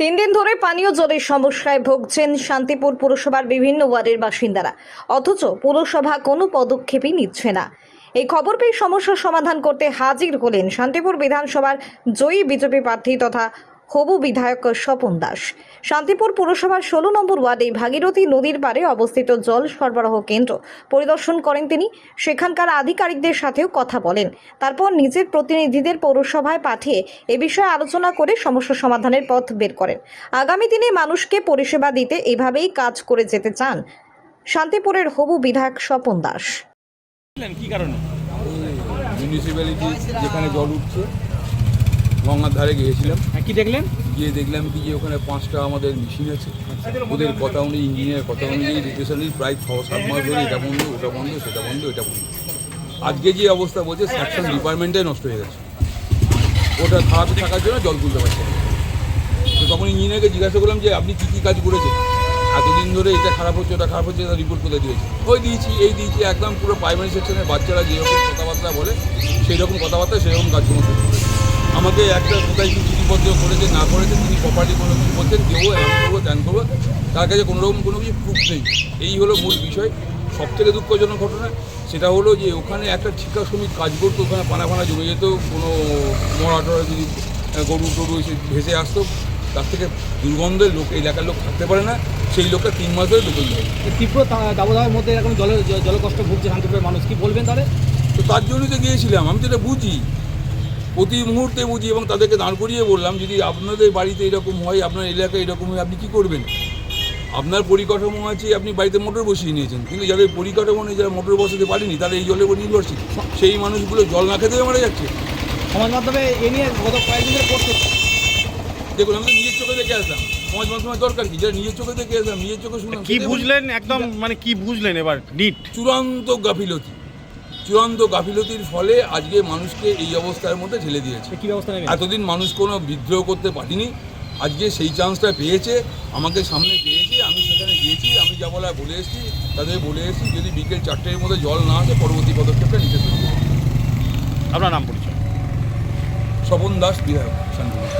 তিন দিন ধরে পানীয় জলের সমস্যায় ভুগছেন শান্তিপুর পুরসভার বিভিন্ন ওয়ার্ডের বাসিন্দারা, অথচ পুরসভা কোনো পদক্ষেপই নিচ্ছে না। এই খবর পেয়ে সমস্যার সমাধান করতে হাজির হলেন শান্তিপুর বিধানসভার জয়ী বিজেপি প্রার্থী তথা হবু বিধায়ক স্বপন দাস। শান্তিপুর পুরসভার 16 নম্বর ওয়ার্ডে ভাগীরথী নদীর পাড়ে অবস্থিত জল সরবরাহ কেন্দ্র পরিদর্শন করেন তিনি। সেখানকার আধিকারিকদের সাথেও কথা বলেন, তারপর নিজের প্রতিনিধিদের পৌরসভায় পাঠিয়ে এ বিষয়ে আলোচনা করে সমস্যা সমাধানের পথ বের করেন। আগামী দিনে মানুষকে পরিষেবা দিতে এভাবেই কাজ করে যেতে চান শান্তিপুরের হবু বিধায়ক স্বপন দাস। কি কারণে মিউনিসিপ্যালিটি যেখানে জল উঠছে গঙ্গার ধারে গিয়েছিলাম, কি দেখলেন? গিয়ে দেখলাম কি যে ওখানে 5টা আমাদের মেশিন আছে। ওদের কথা অনুযায়ী, ইঞ্জিনিয়ার কথা অনুযায়ী রিলেশনালি প্রায় 6-7 মাস ধরে এটা বন্ধ, ওটা বন্ধ, সেটা বন্ধ, এটা বন্ধ। আজকে যে অবস্থা বলছে সেকশন ডিপার্টমেন্টাই নষ্ট হয়ে গেছে, ওটা খারাপ থাকার জন্য জল তুলতে পারছে না। তো তখন ইঞ্জিনিয়ারকে জিজ্ঞাসা করলাম যে আপনি কী কী কাজ করেছেন, এতদিন ধরে এটা খারাপ হচ্ছে, ওটা খারাপ হচ্ছে, তার রিপোর্ট কোথায় দিয়েছে? ওই দিয়েছি, এই দিয়েছি। একদম পুরো প্রাইমারি সেকশনের বাচ্চারা যেরকম কথাবার্তা বলে সেই রকম কথাবার্তা, সেরকম কাজকর্ম করছে। আমাকে একটা কোথায় কি চিঠিপত্র করেছে না করেছে, তিনি প্রপার্টি কোনো কিছু বলছেন, দেবো, এমন করবো, ত্যান করবো, তার কাছে কোনোরকম কোনো কিছু প্রুফ নেই। এই হলো মূল বিষয়। সবথেকে দুঃখজনক ঘটনা সেটা হলো যে ওখানে একটা ঠিকা শ্রমিক কাজ করতো, ওখানে পানা ফানা জমে যেত, কোনো মরা টরা যদি গরু টরু এসে ভেসে আসতো, তার থেকে দুর্গন্ধের লোক এই এলাকার লোক থাকতে পারে না। সেই লোকটা 3 মাস ধরে বেতন দেয়। তীব্র দাবদাহের মধ্যে এরকম জলকষ্ট ভুগছে শান্তিপুরের মানুষ, কি বলবেন তাহলে? তো তার জন্যই তো গিয়েছিলাম, আমি তো এটা বুঝি, প্রতি মুহূর্তে বুঝি, এবং তাদেরকে দাঁড় করিয়ে বললাম যদি আপনাদের বাড়িতে এরকম হয়, আপনার এলাকায় এরকম হয়, আপনি কী করবেন? আপনার পরিকাঠামো আছে, আপনি বাড়িতে মোটর বসিয়ে নিয়েছেন, কিন্তু যাদের পরিকাঠামো নেই, যারা মোটর বসাতে পারেনি, তারা এই জলের উপর নির্ভরশীল, সেই মানুষগুলো জল না খেতে মারা যাচ্ছে। সমাজ মাধ্যমে এ নিয়ে গত কয়েকদিন ধরে করছে। দেখুন, আমি তো নিজের চোখে দেখে আসলাম, সমাজ মাধ্যমের দরকার কি? যারা নিজের চোখে দেখে আসলাম, নিজের চোখে শুনলাম। কি বুঝলেন একদম, মানে কি বুঝলেন এবার? নিট চূড়ান্ত গাফিলতির ফলে আজকে মানুষকে এই অবস্থার মধ্যে ঠেলে দিয়েছে। কি ব্যবস্থা নেবেন? এতদিন মানুষ কোনো বিদ্রোহ করতে পারিনি, আজকে সেই চান্সটা পেয়েছে, আমাকে সামনে পেয়েছে। আমি সেখানে গিয়েছি, আমি যা বলা বলে এসেছি, তাদের বলে এসেছি যদি বিকেল 4টের মধ্যে জল না আসে পরবর্তী পদক্ষেপটা নিতে চলবে। আপনার নাম পরিচয়? স্বপন দাস, বিধায়ক, শান্তিপুর।